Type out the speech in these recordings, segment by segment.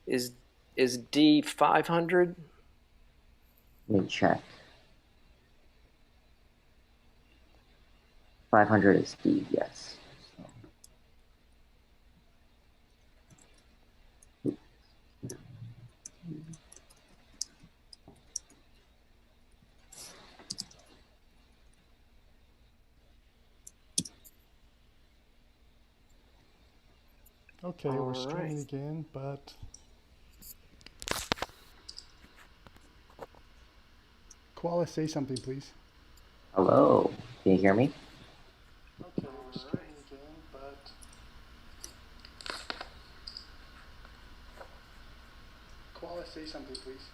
Is D 500? Let me check. 500 is D, yes. Okay, we're All right. streaming again, but Koala, say something, please. Hello, can you hear me? Okay, we're streaming again, but Koala, say something, please.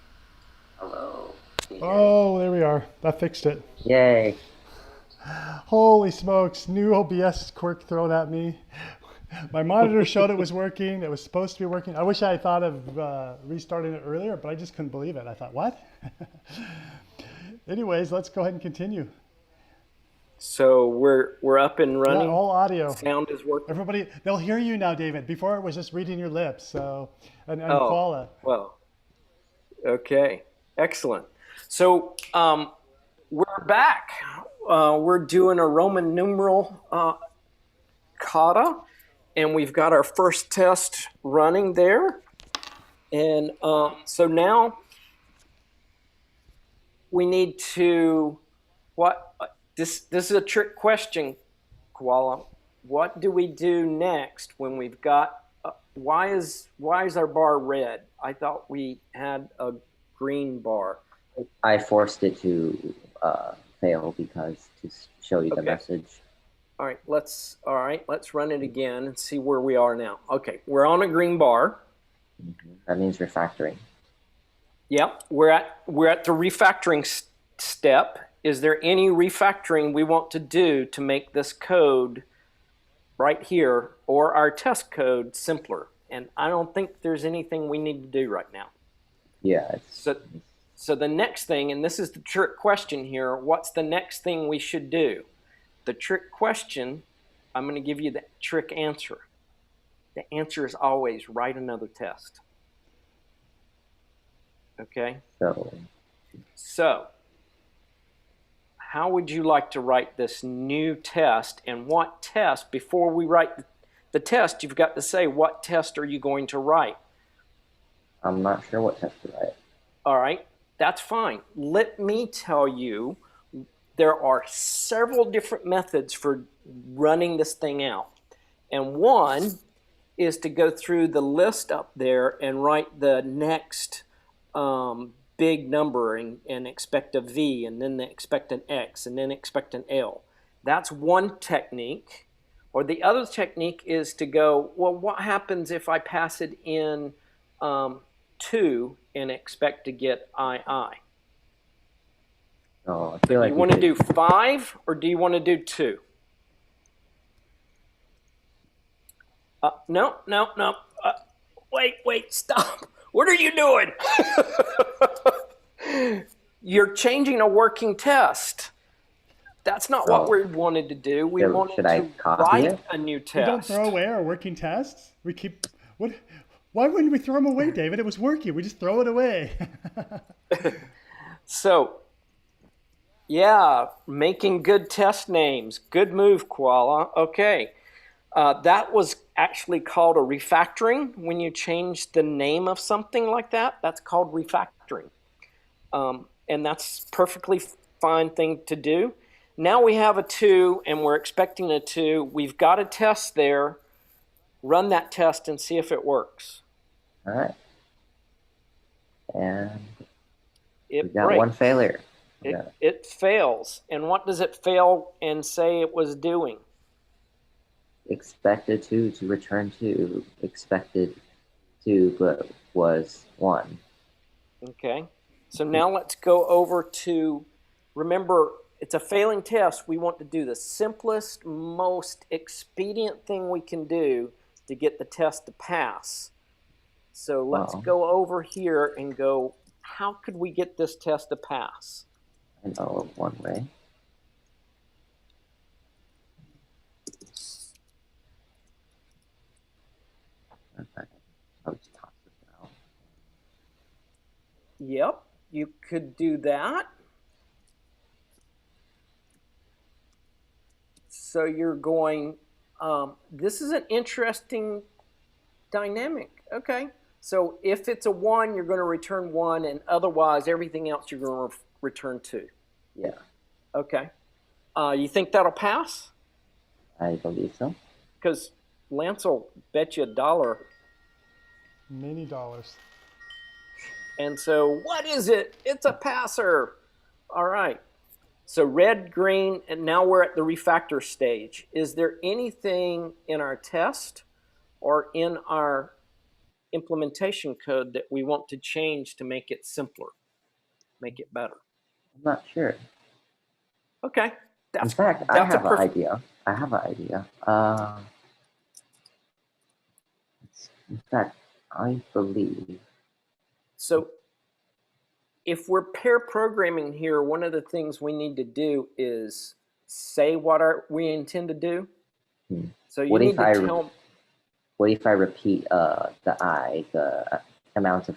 Hello, can you hear me? Oh, there we are. That fixed it. Yay. Holy smokes, new OBS quirk thrown at me. My monitor showed it was working. It was supposed to be working. I wish I had thought of restarting it earlier, but I just couldn't believe it. I thought, what? Anyways, let's go ahead and continue. So we're up and Yeah, running. all audio. Sound is working. Everybody, they'll hear you now, David. Before it was just reading your lips. So, and Oh, Koala. well, okay. Excellent. So we're back. We're doing a Roman numeral kata, and we've got our first test running there. And so now we need to, what, this is a trick question, Koala. What do we do next when we've got, why is our bar red? I thought we had a green bar. I forced it to fail because to show you the message. All right, let's run it again and see where we are now. Okay, we're on a green bar. That means refactoring. Yep, we're at the refactoring step. Is there any refactoring we want to do to make this code right here or our test code simpler? And I don't think there's anything we need to do right now. Yeah. So the next thing, and this is the trick question here, what's the next thing we should do? The trick question, I'm going to give you the trick answer. The answer is always write another test. Okay? So, how would you like to write this new test? And what test, before we write the test, you've got to say, what test are you going to write? I'm not sure what test to write. All right, that's fine. Let me tell you, there are several different methods for running this thing out. And one is to go through the list up there and write the next big number and expect a V, and then expect an X, and then expect an L. That's one technique. Or the other technique is to go, well, what happens if I pass it in 2 and expect to get II? Oh, I feel like you want to do 5 or do you want to do 2? No. Wait, stop. What are you doing? You're changing a working test. That's not what we wanted to do. We wanted to write a new test. We don't throw away our working tests. We keep, what? Why wouldn't we throw them away, David? It was working. We just throw it away. So, yeah, making good test names. Good move, Koala. Okay. That was actually called a refactoring. When you change the name of something like that, that's called refactoring. And that's perfectly fine thing to do. Now we have a 2 and we're expecting a 2. We've got a test there. Run that test and see if it works. All right. And we got one failure. It fails. And what does it fail and say it was doing? Expected to return to, expected to, but was 1. Okay. So now let's go over to, remember, it's a failing test. We want to do the simplest, most expedient thing we can do to get the test to pass. So let's go over here and go, how could we get this test to pass? I know of one way. Okay. I'll just toss this out. Yep, you could do that. So you're going, this is an interesting dynamic. Okay. So if it's a 1, you're going to return 1, and otherwise everything else you're going to return 2. Yeah, Okay. You think that'll pass? I believe so. Because Lance will bet you $1. Many dollars. And so what is it? It's a passer. All right. So red, green, and now we're at the refactor stage. Is there anything in our test or in our implementation code that we want to change to make it simpler, make it better? I'm not sure. Okay. In fact, I That's a have an perfect. idea. I have an idea. In fact, I believe. So if we're pair programming here, one of the things we need to do is say what we intend to do. So you What need if to I tell. what if I repeat the amount of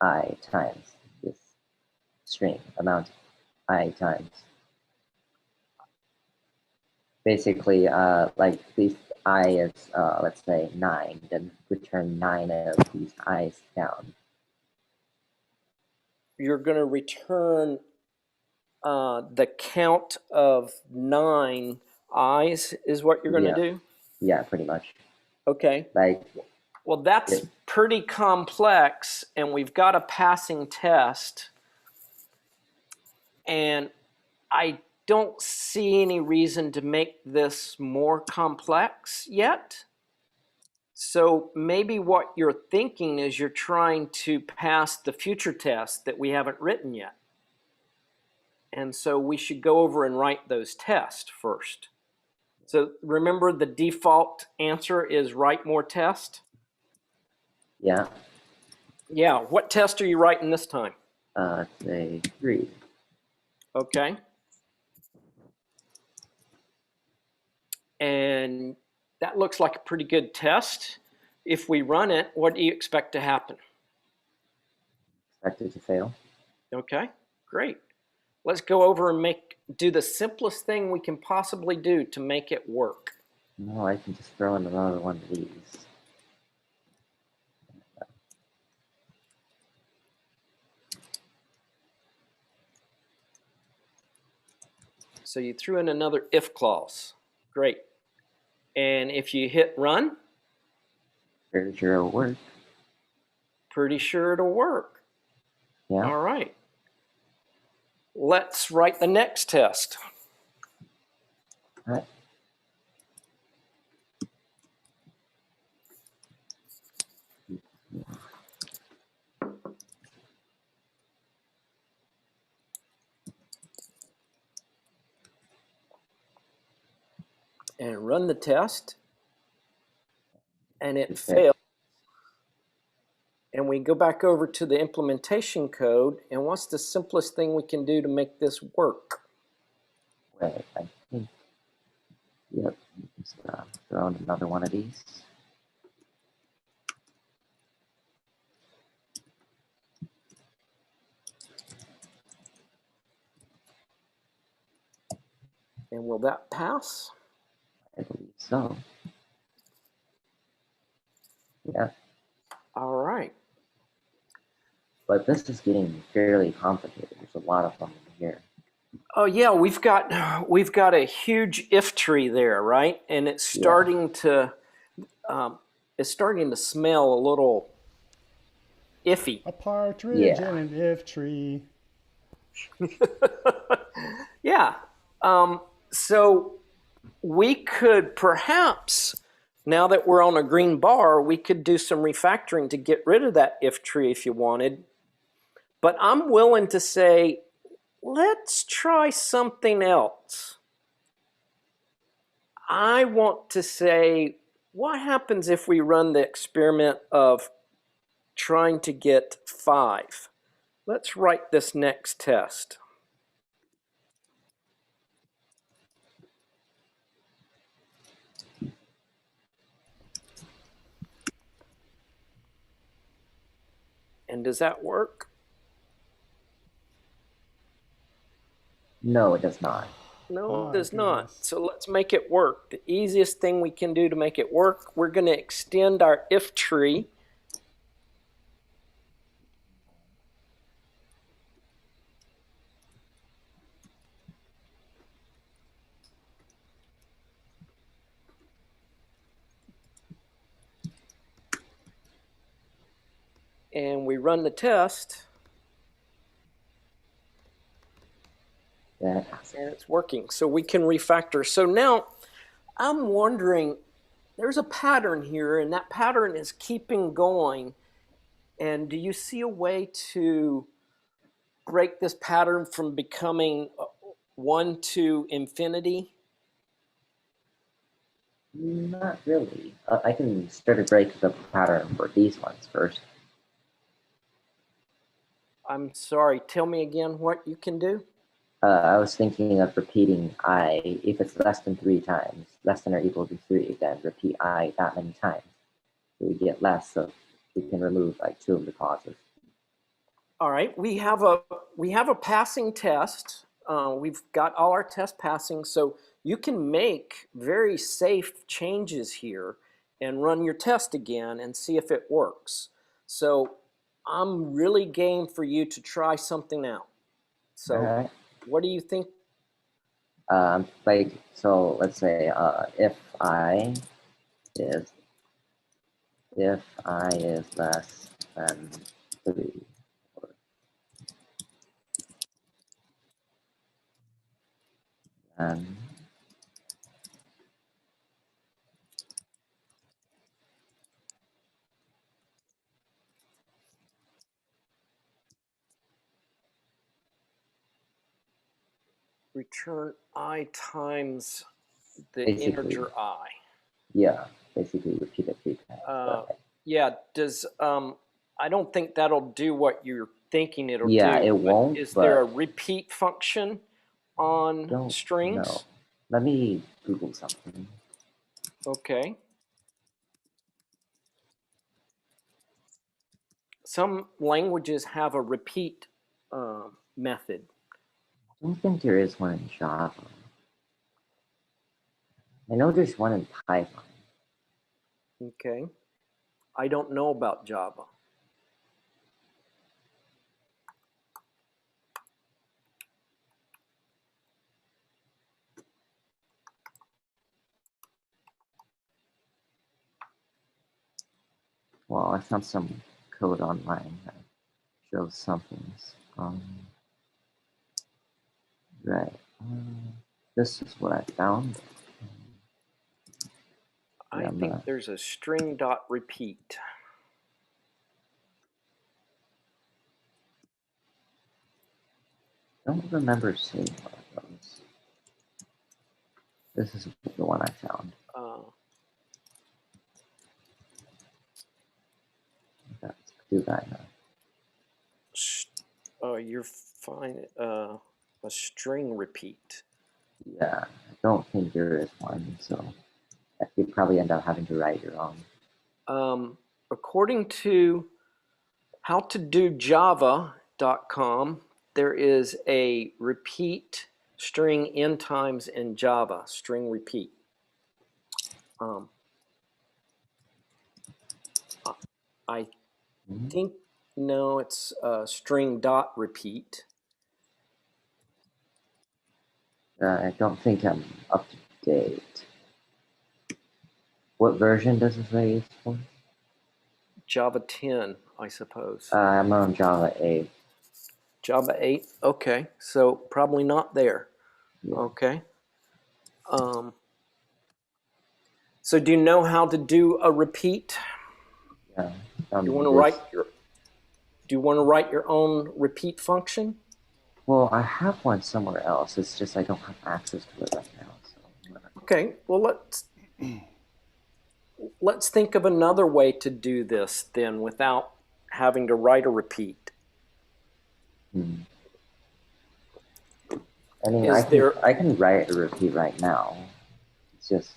I times this string amount of I times basically like this I is let's say 9, then return 9 of these I's down. You're going to return the count of 9 I's is what you're going to do? Yeah, pretty much. Okay. Like, well, that's pretty complex, and we've got a passing test. And I don't see any reason to make this more complex yet. So maybe what you're thinking is you're trying to pass the future test that we haven't written yet. And so we should go over and write those tests first. So remember, the default answer is write more test? yeah. Yeah, what test are you writing this time? Say 3. Okay. And that looks like a pretty good test. If we run it, what do you expect to happen? Expected to fail. Okay, great. Let's go over and do the simplest thing we can possibly do to make it work. No, I can just throw in another one of these. So you threw in another if clause. Great. And if you hit run, Pretty sure it'll work. pretty sure it'll work. Yeah. All right. Let's write the next test. All right. And run the test. And it failed. And we go back over to the implementation code. And what's the simplest thing we can do to make this work? Wait, I think. Yep. Just throw in another one of these. And will that pass? I believe so. Yeah. All right. But this is getting fairly complicated. There's a lot of them here. Oh yeah, we've got a huge if tree there, right? And it's starting to smell a little iffy. A partridge in an if tree. Yeah. So we could perhaps, now that we're on a green bar, we could do some refactoring to get rid of that if tree if you wanted. But I'm willing to say, let's try something else. I want to say, what happens if we run the experiment of trying to get 5? Let's write this next test. And does that work? No, it does not. No, Oh, it does not. goodness. So let's make it work. The easiest thing we can do to make it work, we're going to extend our if tree. And we run the test. Yeah. And it's working. So we can refactor. So now I'm wondering, there's a pattern here, and that pattern is keeping going. And do you see a way to break this pattern from becoming 1 to infinity? Not really. I can start to break the pattern for these ones first. I'm sorry, tell me again what you can do. I was thinking of repeating I, if it's less than 3 times, less than or equal to 3, then repeat I that many times. So we get less, so we can remove like 2 of the causes. All right, we have a passing test. We've got all our tests passing, so you can make very safe changes here and run your test again and see if it works. So I'm really game for you to try something out. So All right. what do you think? Like, so let's say if is less than 3, then Return I times the basically, integer I. yeah, basically repeat it 3 times. Yeah, does I don't think that'll do what you're thinking it'll Yeah, do. it But won't, is but there a repeat function on don't strings? know. Let me Google something. Okay. Some languages have a repeat method. I don't think there is one in Java. I know there's one in Python. Okay. I don't know about Java. Well, I found some code online that shows some things. Right. This is what I found. I think there's a string dot repeat. I don't remember seeing one of those. This is the one I found. Let's do that now. You're fine. A string repeat. Yeah, I don't think there is one, so you'd probably end up having to write your own. According to howtodojava.com, there is a repeat string n times in Java, string repeat. I think, no, it's string dot repeat. I don't think I'm up to date. What version does this say it's for? Java 10, I suppose. I'm on Java 8. Java 8, okay, so probably not there. Yeah. Okay. So do you know how to do a repeat? Yeah. Do you want to write your own repeat function? Well, I have one somewhere else. It's just I don't have access to it right now. So. Okay. Well, let's think of another way to do this then without having to write a repeat. I mean, I can write a repeat right now. It's just.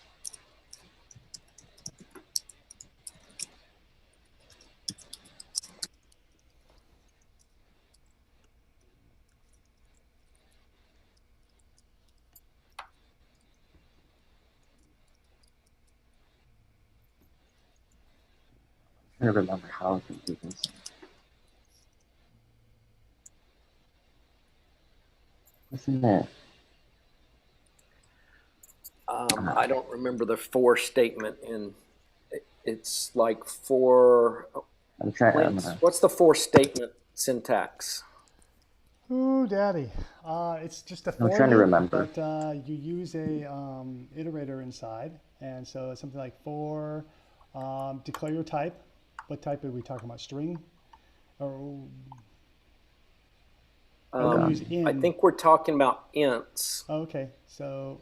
trying to remember how to do this. Isn't it? I don't remember the for statement in. It's like for. I'm trying. What's the for statement syntax? Ooh, daddy. It's just a for I'm trying to loop, remember. but you use a iterator inside, and so it's something like for declare your type. What type are we talking about? String? Or you use in. I think we're talking about ints. Oh, okay, so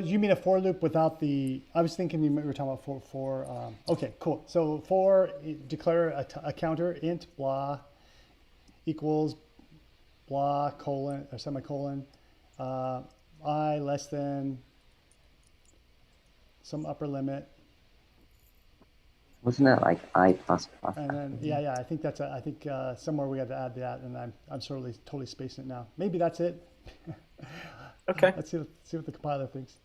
you mean a for loop without the? I was thinking you were talking about for. Okay, cool. So for declare a counter int blah equals blah colon or semicolon I less than some upper limit. Wasn't it like I plus plus? And then yeah, I think that's I think somewhere we had to add that, and I'm totally spacing it now. Maybe that's it. Okay. Let's see what the compiler thinks.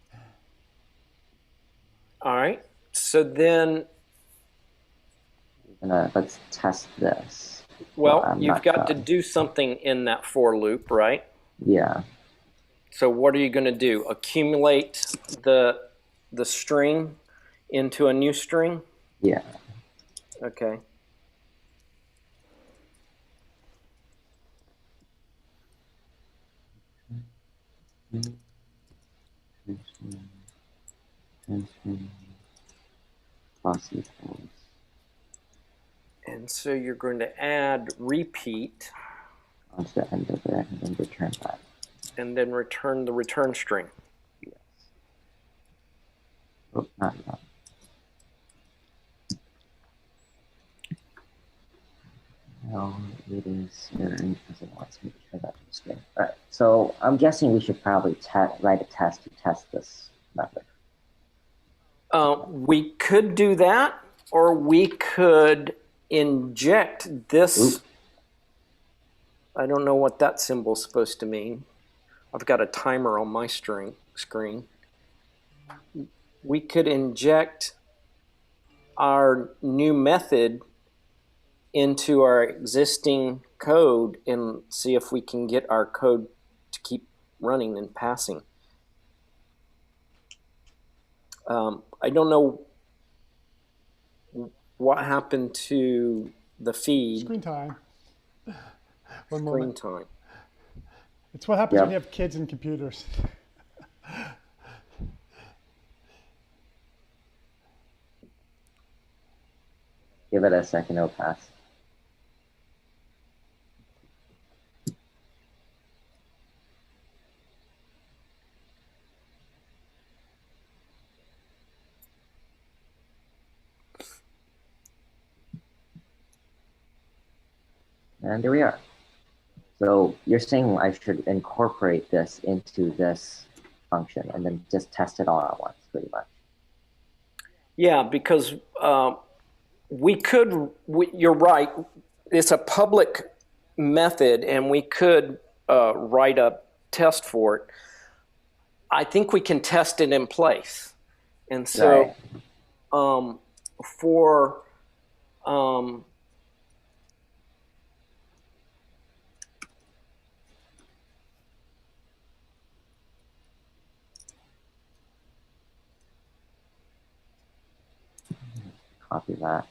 All right. So then, let's test this. Well, you've got to do something in that for loop, right? Yeah. So what are you going to do? Accumulate the string into a new string? Yeah. Okay. Plus equals. And so you're going to add repeat. Onto the end of it and then return that. And then return the return string. Yes. Oh, not that. No, it is erroring because it wants me to turn that to a string. All right, so I'm guessing we should probably write a test to test this method. We could do that, or we could inject this. Oop. I don't know what that symbol's supposed to mean. I've got a timer on my screen. We could inject our new method into our existing code and see if we can get our code to keep running and passing. I don't know what happened to the feed. Screen time. One Screen moment. time. It's what happens when you have kids and computers. Give it a second, it'll pass. And there we are. So you're saying I should incorporate this into this function and then just test it all at once, pretty much. Yeah, because you're right, it's a public method and we could write a test for it. I think we can test it in place. And so for copy that.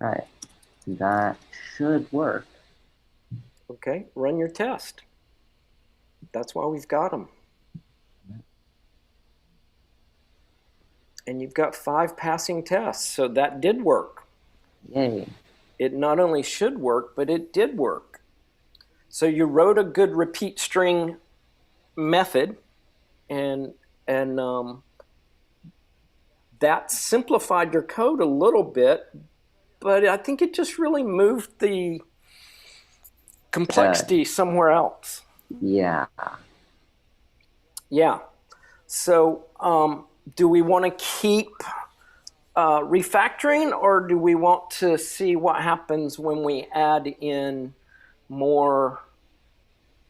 All right, that should work. Okay, run your test. That's why we've got them. And you've got 5 passing tests, so that did work. Yay. It not only should work, but it did work. So you wrote a good repeat string method, and that simplified your code a little bit, but I think it just really moved the complexity somewhere else. Yeah. Yeah. So do we want to keep refactoring, or do we want to see what happens when we add in more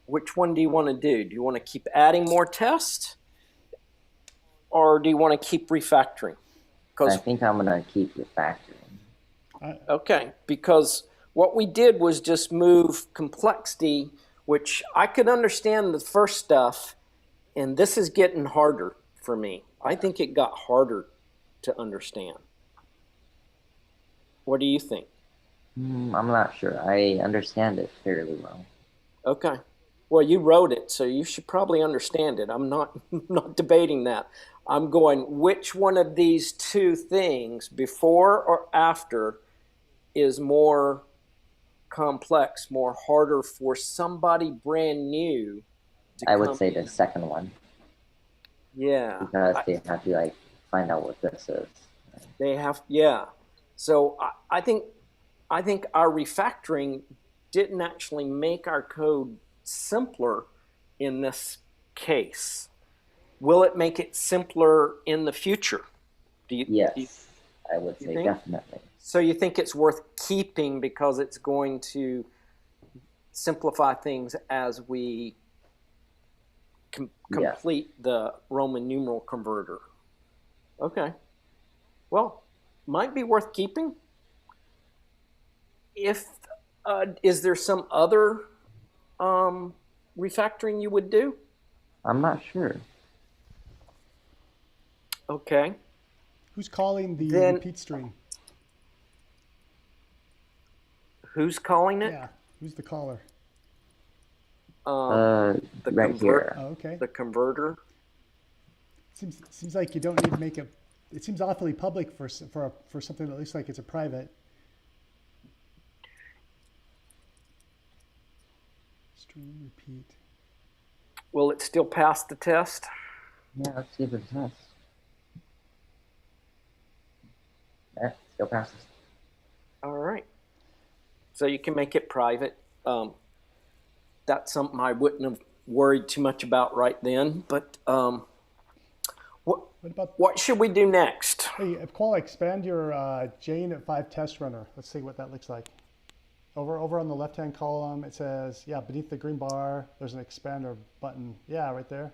Which one do you want to do? Do you want to keep adding more tests, or do you want to keep refactoring? I think I'm gonna keep refactoring. Okay, because what we did was just move complexity, which I could understand the first stuff, and this is getting harder for me. I think it got harder to understand. What do you think? I'm not sure. I understand it fairly well. Okay. Well, you wrote it, so you should probably understand it. I'm not not debating that. I'm going, which one of these two things, before or after, is more complex, more harder for somebody brand new to I come would say in? the second one. Yeah. Because they have to like find out what this is. They have, yeah. So I think our refactoring didn't actually make our code simpler in this case. Will it make it simpler in the future? Yes, I would say think? definitely. So you think it's worth keeping because it's going to simplify things as we complete the Roman numeral converter? Okay. Well, might be worth keeping. If is there some other refactoring you would do? I'm not sure. Okay. Who's calling the repeat string? Who's calling it? Yeah. Who's the caller? Right here. Oh, okay. The converter. Seems like you don't need to make it. It seems awfully public for something that looks like it's a private. String repeat. Will it still pass the test? Yeah, let's see if it does. Yeah, still passes. All right. So you can make it private. That's something I wouldn't have worried too much about right then. But what should we do next? Hey, Koala, expand your JUnit5 test runner. Let's see what that looks like. Over on the left-hand column, it says, yeah, beneath the green bar, there's an expander button. Yeah, right there.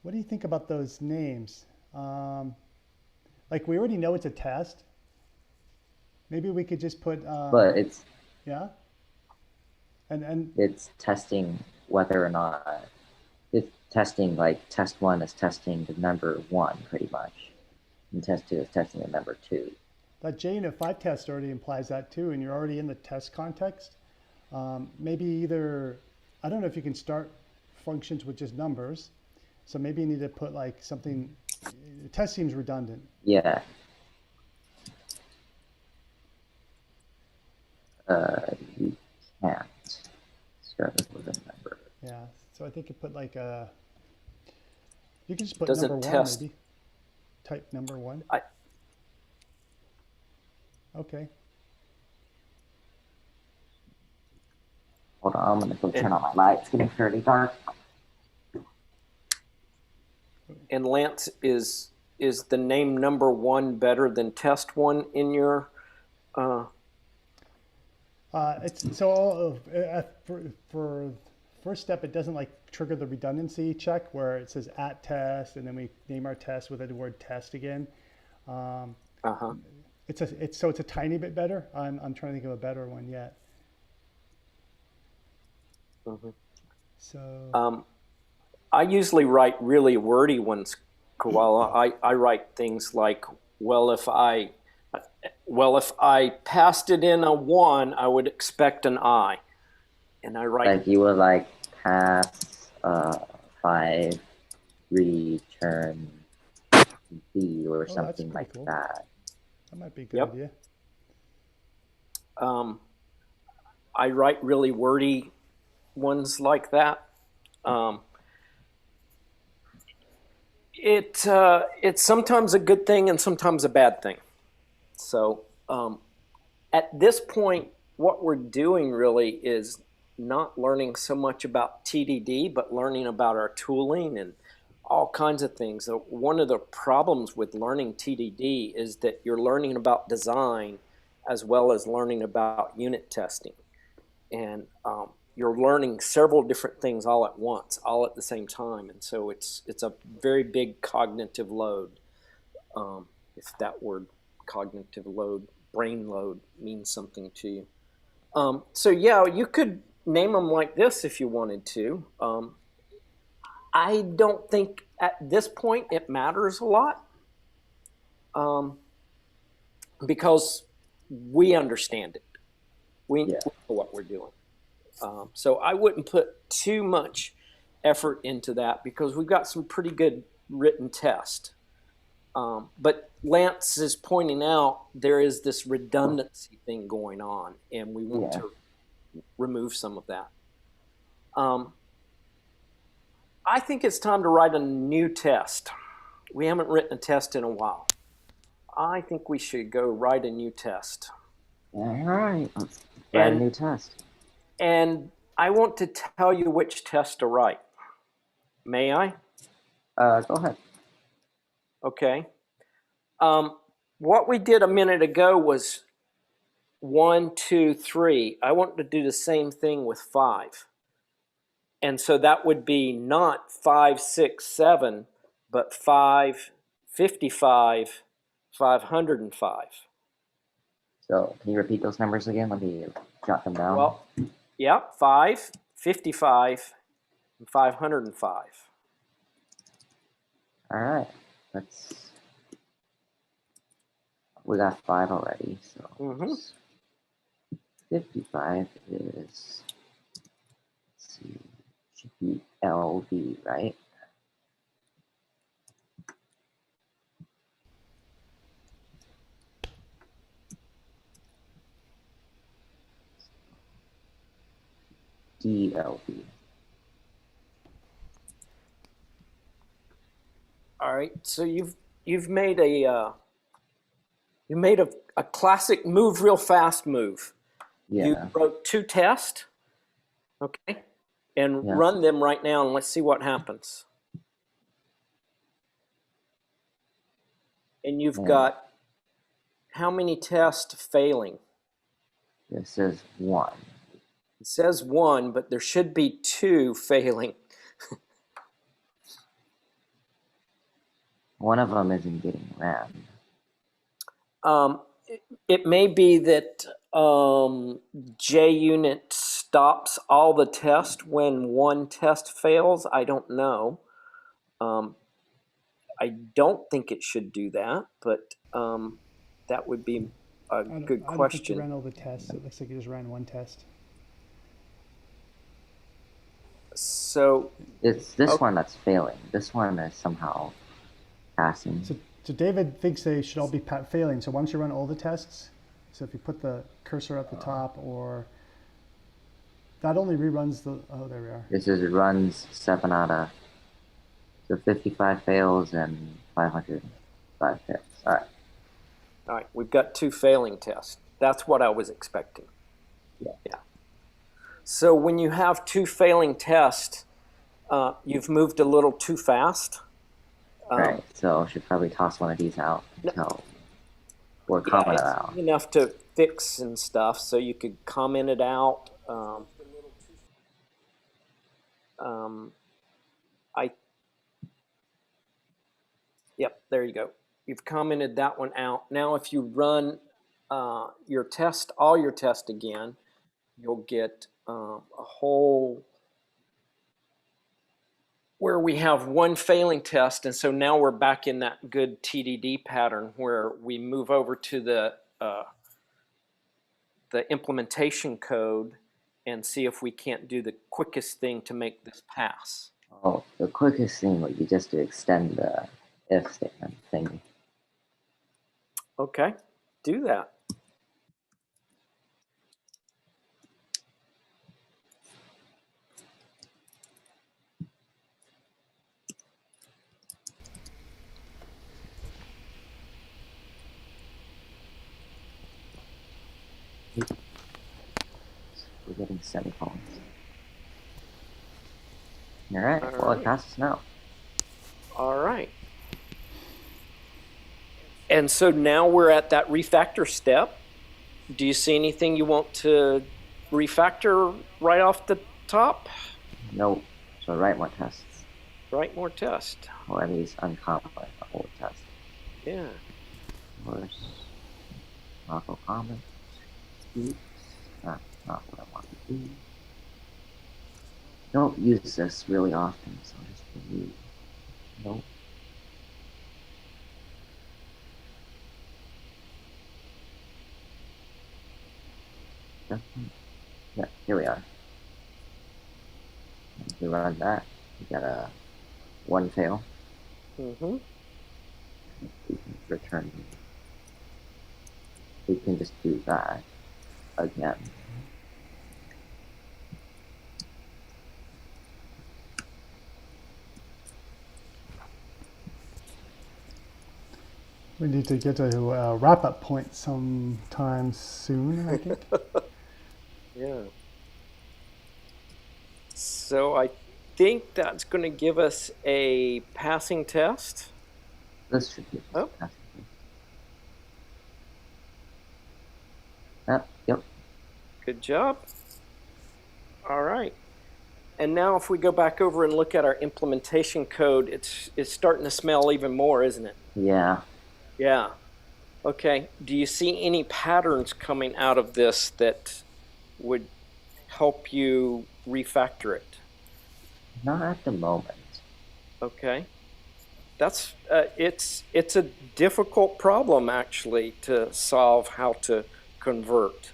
What do you think about those names? Like, we already know it's a test. Maybe we could just put... but it's... Yeah? And it's testing whether or not... It's testing, like, test 1 is testing the number 1, pretty much. And test 2 is testing the number 2. That JUnit5 test already implies that, too, and you're already in the test context. Maybe either... I don't know if you can start functions with just numbers. So maybe you need to put, like, something... The test seems redundant. Yeah. You can't start with a number. Yeah, so I think you put like a... You can just put Doesn't number test. 1, maybe. Type number 1. Okay. Hold on, I'm gonna go turn on my light. It's getting fairly dark. And Lance, is the name number 1 better than test 1 in your... It's so for first step, it doesn't like trigger the redundancy check where it says at test and then we name our test with the word test again. It's a tiny bit better. I'm trying to think of a better one yet. So I usually write really wordy ones, Koala. I write things like, well, if I passed it in a 1, I would expect an I. And I write... Like you would like pass 5, return B or something like cool. that. That might be a good idea. I write really wordy ones like that. It's sometimes a good thing and sometimes a bad thing. So at this point, what we're doing really is not learning so much about TDD, but learning about our tooling and all kinds of things. One of the problems with learning TDD is that you're learning about design as well as learning about unit testing. And you're learning several different things all at once, all at the same time. And so it's a very big cognitive load, if that word cognitive load, brain load, means something to you. So yeah, you could name them like this if you wanted to. I don't think at this point it matters a lot, because we understand it. We know what we're doing. So I wouldn't put too much effort into that because we've got some pretty good written tests. But Lance is pointing out there is this redundancy thing going on, and we want to remove some of that. I think it's time to write a new test. We haven't written a test in a while. I think we should go write a new test. All right, let's write a new test. And I want to tell you which test to write. May I? Go ahead. Okay. What we did a minute ago was 1, 2, 3. I want to do the same thing with 5. And so that would be not 5, 6, 7, but 5, 55, 505. So can you repeat those numbers again? Let me jot them down. Well, yeah, 5, 55, and 505. All right, we got 5 already, so 55 is, let's see, should be LV, right? DLV. All right, so you've made a classic move real fast move. Yeah. You wrote 2 tests, okay, and run them right now, and let's see what happens. And you've got how many tests failing? This says 1. It says 1, but there should be 2 failing. One of them isn't getting ran. It may be that JUnit stops all the tests when one test fails. I don't know. I don't think it should do that, but that would be a good question. I don't think you ran all the tests. It looks like you just ran one test. So it's this one that's failing. This one is somehow passing. So David thinks they should all be failing. So why don't you run all the tests? So if you put the cursor at the top, or that only reruns the, oh, there we are. This is, it runs 7 out of, so 55 fails and 505 fails. All right. All right, we've got 2 failing tests. That's what I was expecting. Yeah. So when you have 2 failing tests, you've moved a little too fast. Right, so I should probably toss one of these out until we're comment it out. Enough to fix and stuff, so you could comment it out. Yep, there you go. You've commented that one out. Now if you run all your test again, you'll get a whole where we have 1 failing test, and so now we're back in that good TDD pattern where we move over to the implementation code and see if we can't do the quickest thing to make this pass. Oh, the quickest thing would be just to extend the if statement thingy. Okay, do that. We're getting semicolons. All right, well, it passes now. All right. And so now we're at that refactor step. Do you see anything you want to refactor right off the top? Nope. So write more tests. Write more tests. Or at least uncomment the whole test. Yeah. Course. Auto comment. Oops. That's not what I want to do. Don't use this really often, so just delete. Nope. Yeah, here we are. If we run that, we got a 1 fail. Mm-hmm. We can return. We can just do that again. We need to get to a wrap-up point sometime soon, I think. Yeah. So I think that's going to give us a passing test. This should be Oh. Yep. Good job. All right. And now if we go back over and look at our implementation code, it's starting to smell even more, isn't it? Yeah. Yeah. Okay. Do you see any patterns coming out of this that would help you refactor it? Not at the moment. Okay. That's it's a difficult problem actually to solve how to convert.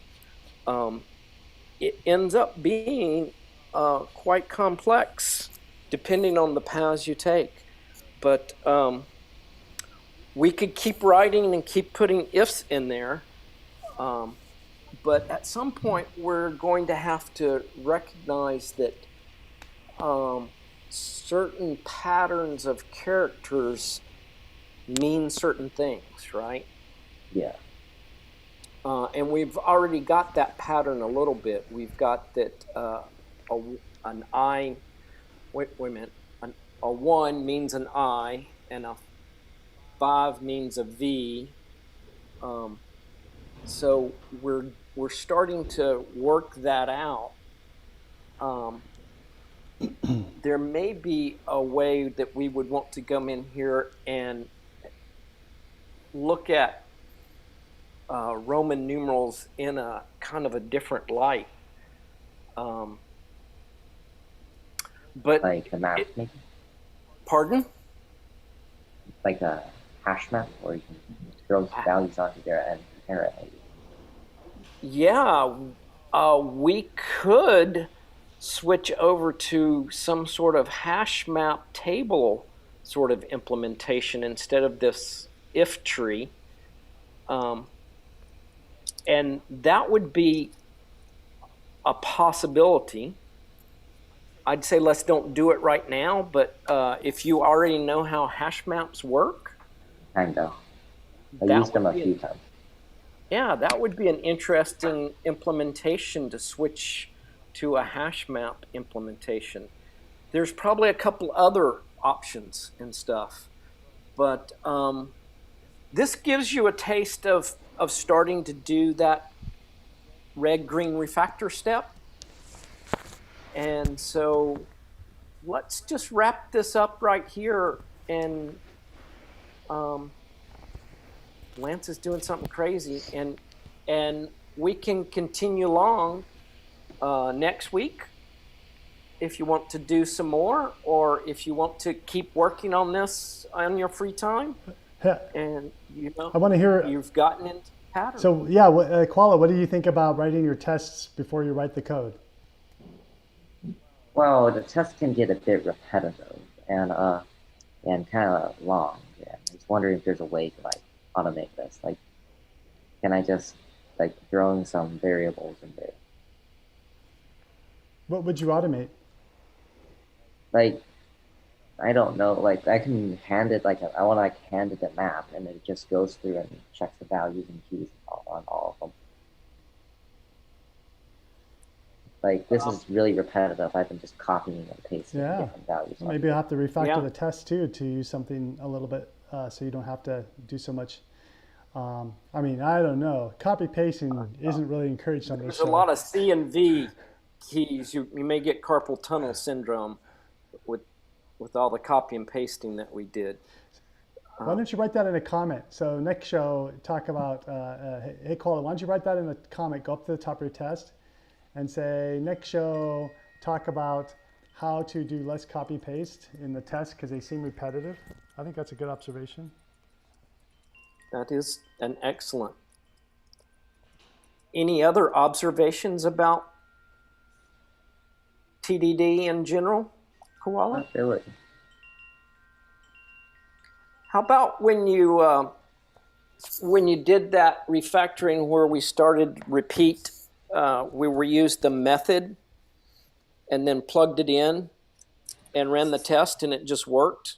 It ends up being quite complex depending on the paths you take. But we could keep writing and keep putting ifs in there. But at some point, we're going to have to recognize that certain patterns of characters mean certain things, right? Yeah. And we've already got that pattern a little bit. We've got that an I, wait a minute, a 1 means an I, and a 5 means a V. So we're starting to work that out. There may be a way that we would want to come in here and look at Roman numerals in a kind of a different light. But Like the map making? Pardon? Like a hash map where you can throw values onto there and compare it. Maybe. Yeah, we could switch over to some sort of hash map table sort of implementation instead of this if tree. And that would be a possibility. I'd say let's don't do it right now, but if you already know how hash maps work, Kind of. I used them a few times. Yeah, that would be an interesting implementation to switch to a hash map implementation. There's probably a couple other options and stuff, but this gives you a taste of starting to do that red-green refactor step. And so let's just wrap this up right here. And Lance is doing something crazy, and we can continue along next week if you want to do some more, or if you want to keep working on this on your free time. And I want to hear you've gotten into patterns. So yeah, Koala, what do you think about writing your tests before you write the code? Well, the test can get a bit repetitive and kind of long. Yeah, I was wondering if there's a way to like automate this. Like, can I just like throw in some variables in there? What would you automate? Like, I don't know. Like, I can hand it like I want to like hand it a map, and it just goes through and checks the values and keys on all of them. Like, this is really repetitive. I've been just copying and pasting different values. Maybe you'll have to refactor the test too to use something a little bit so you don't have to do so much I mean, I don't know. Copy pasting isn't really encouraged on this There's a show. lot of C and V keys. You may get carpal tunnel syndrome with all the copy and pasting that we did. Why don't you write that in a comment? So next show, talk about, hey Koala, why don't you write that in a comment, go up to the top of your test and say, next show, talk about how to do less copy paste in the test because they seem repetitive. I think that's a good observation. That is an excellent. Any other observations about TDD in general, Koala? Not really. How about when you did that refactoring where we started repeat, we used the method and then plugged it in and ran the test and it just worked?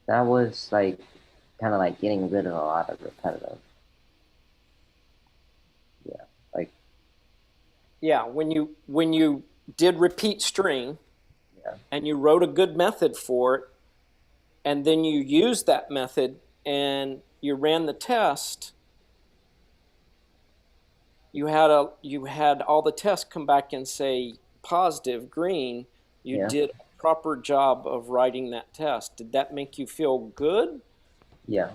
That was like kind of like getting rid of a lot of repetitive. Yeah, like Yeah, when you did repeat string yeah, and you wrote a good method for it, and then you used that method and you ran the test, you had all the tests come back and say positive, green. You yeah, did a proper job of writing that test. Did that make you feel good? yeah.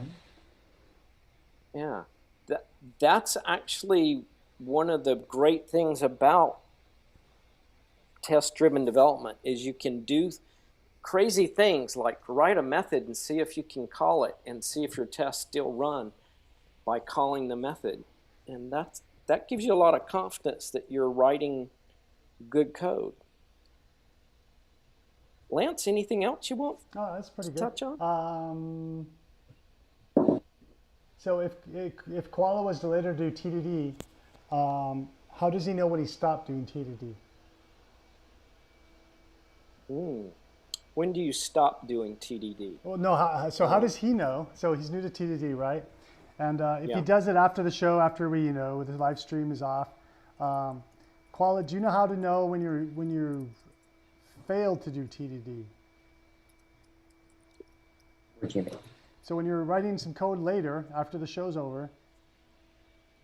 Yeah. That's actually one of the great things about test-driven development is you can do crazy things like write a method and see if you can call it and see if your tests still run by calling the method. And that gives you a lot of confidence that you're writing good code. Lance, anything else you want Oh, that's pretty to good. touch on? So if Koala was to later do TDD, how does he know when he stopped doing TDD? When do you stop doing TDD? Well, no. How does he know? So he's new to TDD, right? And if Yeah. he does it after the show, after the live stream is off, Koala, do you know how to know when you're failed to do TDD? What do you mean? So when you're writing some code later, after the show's over,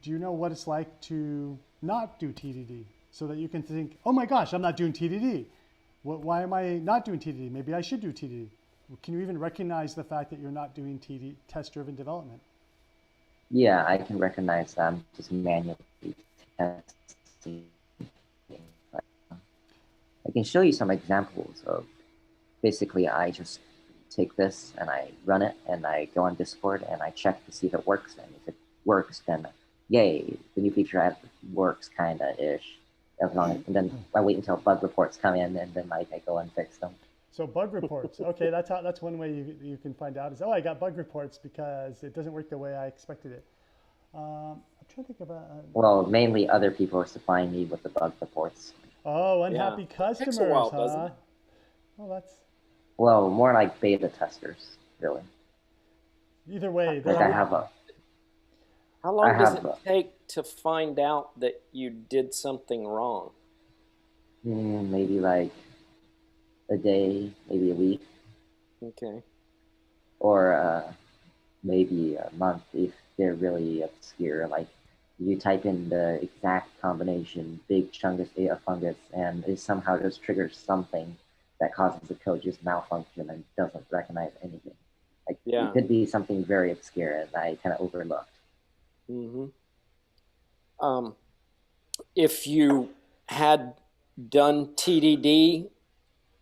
do you know what it's like to not do TDD? So that you can think, oh my gosh, I'm not doing TDD. Why am I not doing TDD? Maybe I should do TDD. Can you even recognize the fact that you're not doing TDD, test-driven development? Yeah, I can recognize them just manually testing. I can show you some examples of basically I just take this and I run it and I go on Discord and I check to see if it works. And if it works, then yay, the new feature works kinda-ish. As long as, and then I wait until bug reports come in and then I go and fix them. So bug reports. Okay, that's one way you can find out is, oh, I got bug reports because it doesn't work the way I expected it. I'm trying to think about. Well, mainly other people are supplying me with the bug reports. Oh, unhappy Yeah. customers, Takes a while, huh? doesn't it? Well, that's Well, more like beta testers, really. either way. Like I have How long does it have take to find out that you did something wrong? maybe like a day, maybe a week, Okay. or maybe a month if they're really obscure. Like you type in the exact combination, big chungus data fungus, and it somehow just triggers something that causes the code just malfunction and doesn't recognize anything. Like Yeah. it could be something very obscure and I kind of overlooked. If you had done TDD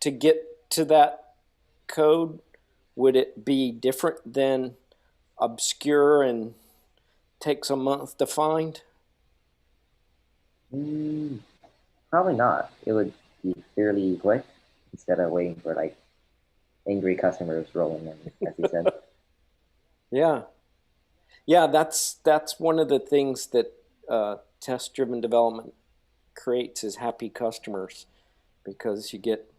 to get to that code, would it be different than obscure and takes a month to find? Probably not. It would be fairly quick instead of waiting for like angry customers rolling in, as you said. Yeah. Yeah, that's one of the things that test-driven development creates is happy customers because you get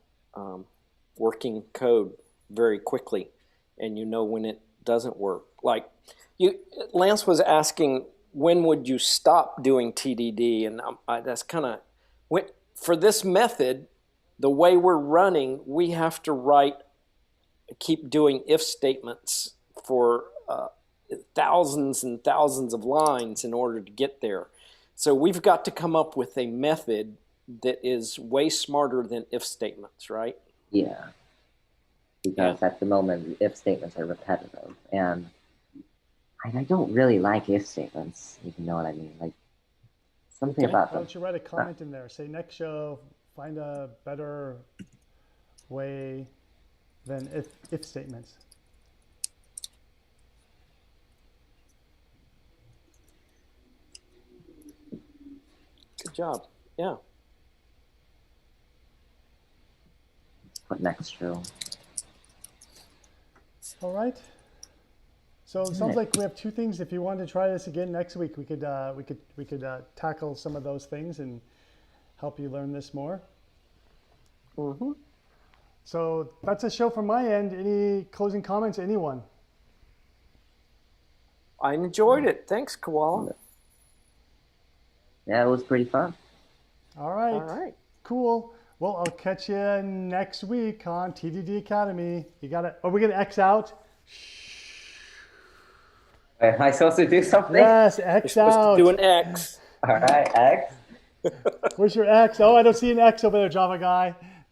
working code very quickly and you know when it doesn't work. Like Lance was asking, when would you stop doing TDD? And that's kind of, for this method, the way we're running, we have to keep doing if statements for thousands and thousands of lines in order to get there. So we've got to come up with a method that is way smarter than if statements, right? Yeah. Because at the moment, if statements are repetitive. And I don't really like if statements, if you know what I mean. Like, something about Why them. don't you write a comment in there? Say, next show, find a better way than if statements. Good job. Yeah. What next show? All right. So it sounds like we have two things. If you wanted to try this again next week, we could tackle some of those things and help you learn this more. Mm-hmm. So that's a show from my end. Any closing comments, anyone? I enjoyed it. Thanks, Koala. Yeah, it was pretty fun. All right. All right. Cool. Well, I'll catch you next week on TDD Academy. You got it. Are we going to X out? Am I supposed to do something? Yes, You're X supposed out. to do an X. All right, X. Where's your X? Oh, I don't see an X over there, Java guy.